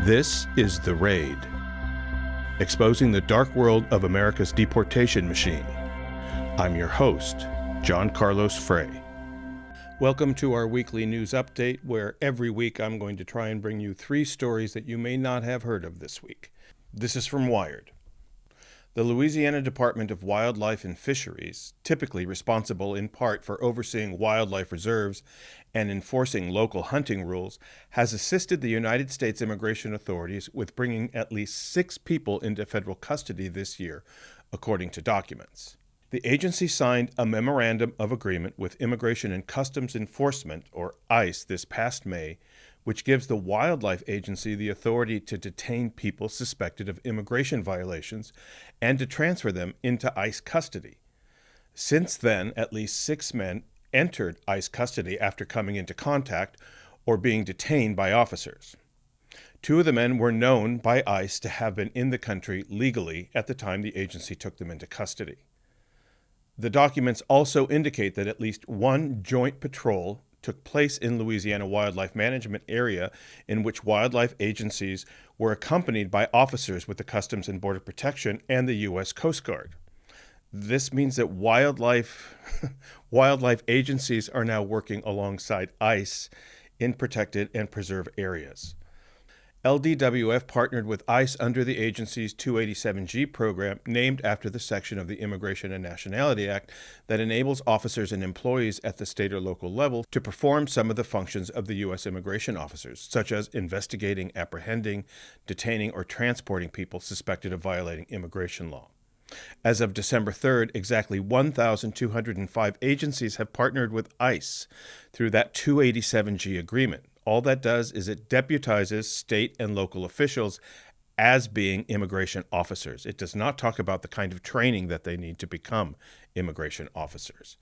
This is The Raid, exposing the dark world of America's deportation machine. I'm your host, John Carlos Frey. Welcome to our weekly news update, where every week I'm going to try and bring you 3 stories that you may not have heard of this week. This is from Wired. The Louisiana Department of Wildlife and Fisheries, typically responsible in part for overseeing wildlife reserves and enforcing local hunting rules, has assisted the United States immigration authorities with bringing at least 6 people into federal custody this year, according to documents. The agency signed a memorandum of agreement with Immigration and Customs Enforcement, or ICE, this past May, which gives the Wildlife Agency the authority to detain people suspected of immigration violations and to transfer them into ICE custody. Since then, at least 6 men entered ICE custody after coming into contact or being detained by officers. 2 of the men were known by ICE to have been in the country legally at the time the agency took them into custody. The documents also indicate that at least 1 joint patrol took place in Louisiana Wildlife Management area in which wildlife agencies were accompanied by officers with the Customs and Border Protection and the U.S. Coast Guard. This means that wildlife agencies are now working alongside ICE in protected and preserved areas. LDWF partnered with ICE under the agency's 287G program, named after the section of the Immigration and Nationality Act that enables officers and employees at the state or local level to perform some of the functions of the U.S. immigration officers, such as investigating, apprehending, detaining, or transporting people suspected of violating immigration law. As of December 3rd, exactly 1,205 agencies have partnered with ICE through that 287G agreement. All that does is it deputizes state and local officials as being immigration officers. It does not talk about the kind of training that they need to become immigration officers.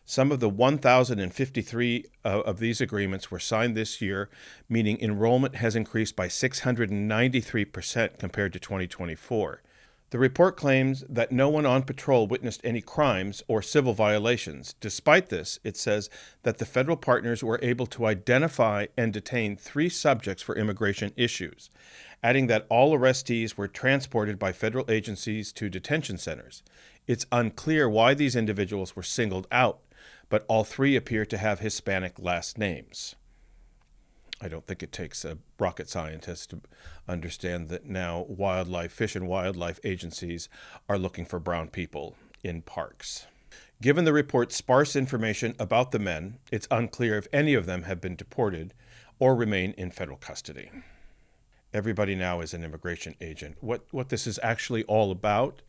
Some of the 1,053 of these agreements were signed this year, meaning enrollment has increased by 693% compared to 2024. The report claims that no one on patrol witnessed any crimes or civil violations. Despite this, it says that the federal partners were able to identify and detain 3 subjects for immigration issues, adding that all arrestees were transported by federal agencies to detention centers. It's unclear why these individuals were singled out, but all 3 appear to have Hispanic last names. I don't think it takes a rocket scientist to understand that now fish and wildlife agencies are looking for brown people in parks. Given the report's sparse information about the men, it's unclear if any of them have been deported or remain in federal custody. Everybody now is an immigration agent. What this is actually all about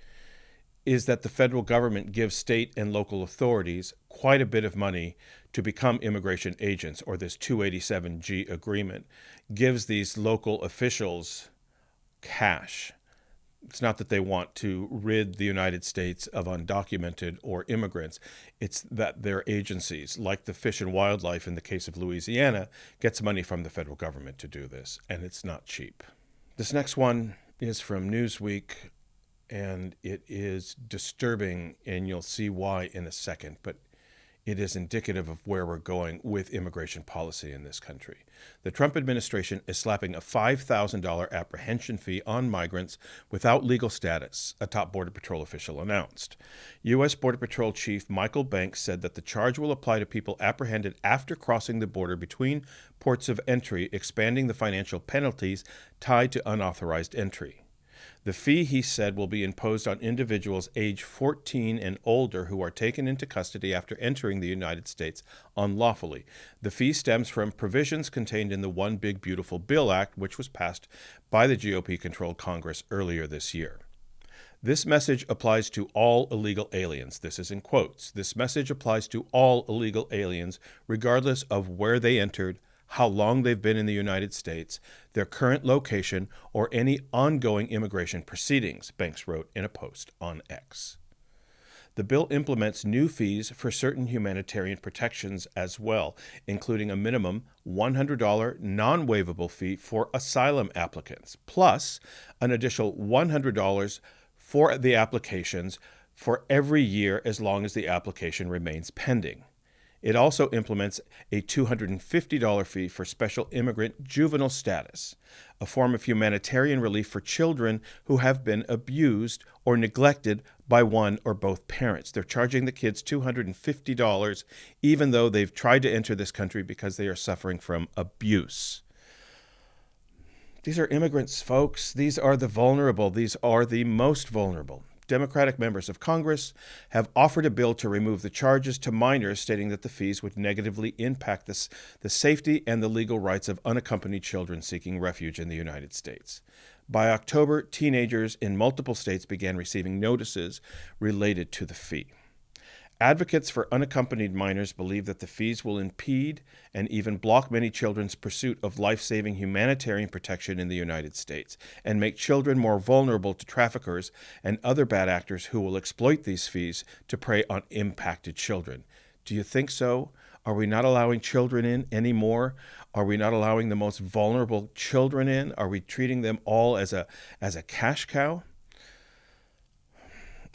is that the federal government gives state and local authorities quite a bit of money to become immigration agents, or this 287G agreement gives these local officials cash. It's not that they want to rid the United States of undocumented or immigrants. It's that their agencies, like the Fish and Wildlife in the case of Louisiana, gets money from the federal government to do this, and it's not cheap. This next one is from Newsweek, and it is disturbing, and you'll see why in a second, but it is indicative of where we're going with immigration policy in this country. The Trump administration is slapping a $5,000 apprehension fee on migrants without legal status, a top Border Patrol official announced. U.S. Border Patrol Chief Michael Banks said that the charge will apply to people apprehended after crossing the border between ports of entry, expanding the financial penalties tied to unauthorized entry. The fee, he said, will be imposed on individuals age 14 and older who are taken into custody after entering the United States unlawfully. The fee stems from provisions contained in the One Big Beautiful Bill Act, which was passed by the GOP-controlled Congress earlier this year. This message applies to all illegal aliens. This is in quotes. This message applies to all illegal aliens, regardless of where they entered, how long they've been in the United States, their current location, or any ongoing immigration proceedings, Banks wrote in a post on X. The bill implements new fees for certain humanitarian protections as well, including a minimum $100 non-waivable fee for asylum applicants, plus an additional $100 for the applications for every year as long as the application remains pending. It also implements a $250 fee for special immigrant juvenile status, a form of humanitarian relief for children who have been abused or neglected by one or both parents. They're charging the kids $250 even though they've tried to enter this country because they are suffering from abuse. These are immigrants, folks. These are the vulnerable. These are the most vulnerable. Democratic members of Congress have offered a bill to remove the charges to minors, stating that the fees would negatively impact the safety and the legal rights of unaccompanied children seeking refuge in the United States. By October, teenagers in multiple states began receiving notices related to the fee. Advocates for unaccompanied minors believe that the fees will impede and even block many children's pursuit of life-saving humanitarian protection in the United States and make children more vulnerable to traffickers and other bad actors who will exploit these fees to prey on impacted children. Do you think so? Are we not allowing children in anymore? Are we not allowing the most vulnerable children in? Are we treating them all as a cash cow?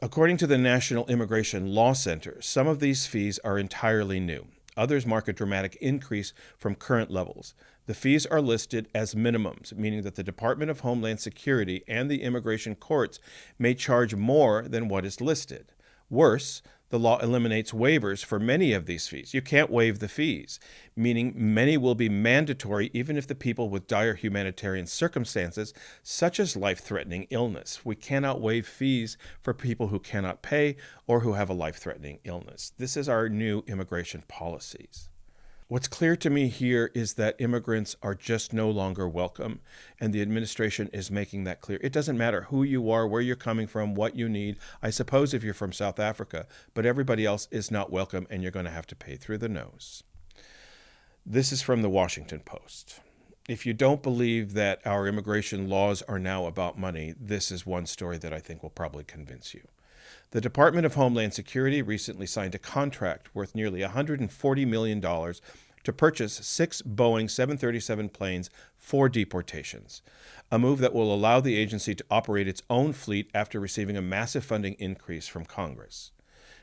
According to the National Immigration Law Center, some of these fees are entirely new. Others mark a dramatic increase from current levels. The fees are listed as minimums, meaning that the Department of Homeland Security and the immigration courts may charge more than what is listed. Worse, the law eliminates waivers for many of these fees. You can't waive the fees, meaning many will be mandatory even if the people with dire humanitarian circumstances, such as life-threatening illness. We cannot waive fees for people who cannot pay or who have a life-threatening illness. This is our new immigration policies. What's clear to me here is that immigrants are just no longer welcome, and the administration is making that clear. It doesn't matter who you are, where you're coming from, what you need. I suppose if you're from South Africa, but everybody else is not welcome, and you're going to have to pay through the nose. This is from the Washington Post. If you don't believe that our immigration laws are now about money, this is one story that I think will probably convince you. The Department of Homeland Security recently signed a contract worth nearly $140 million to purchase 6 Boeing 737 planes for deportations, a move that will allow the agency to operate its own fleet after receiving a massive funding increase from Congress.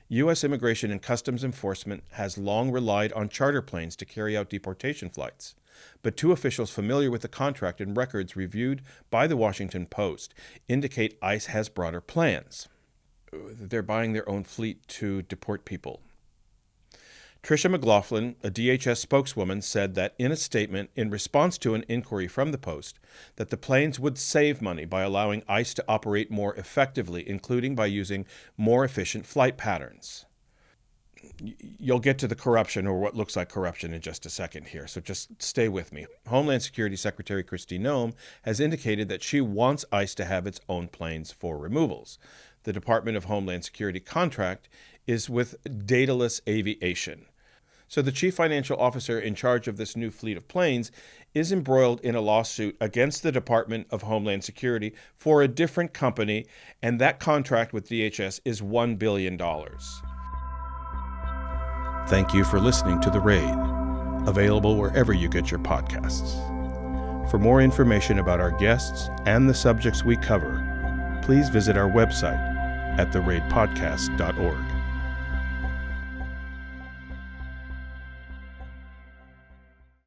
U.S. Immigration and Customs Enforcement has long relied on charter planes to carry out deportation flights, but 2 officials familiar with the contract and records reviewed by the Washington Post indicate ICE has broader plans. They're buying their own fleet to deport people. Tricia McLaughlin, a DHS spokeswoman, said that in a statement in response to an inquiry from the Post that the planes would save money by allowing ICE to operate more effectively, including by using more efficient flight patterns. You'll get to the corruption or what looks like corruption in just a second here, so just stay with me. Homeland Security Secretary Kristi Noem has indicated that she wants ICE to have its own planes for removals. The Department of Homeland Security contract is with Daedalus Aviation. So the chief financial officer in charge of this new fleet of planes is embroiled in a lawsuit against the Department of Homeland Security for a different company, and that contract with DHS is $1 billion. Thank you for listening to The Raid, available wherever you get your podcasts. For more information about our guests and the subjects we cover, please visit our website at theraidpodcast.org.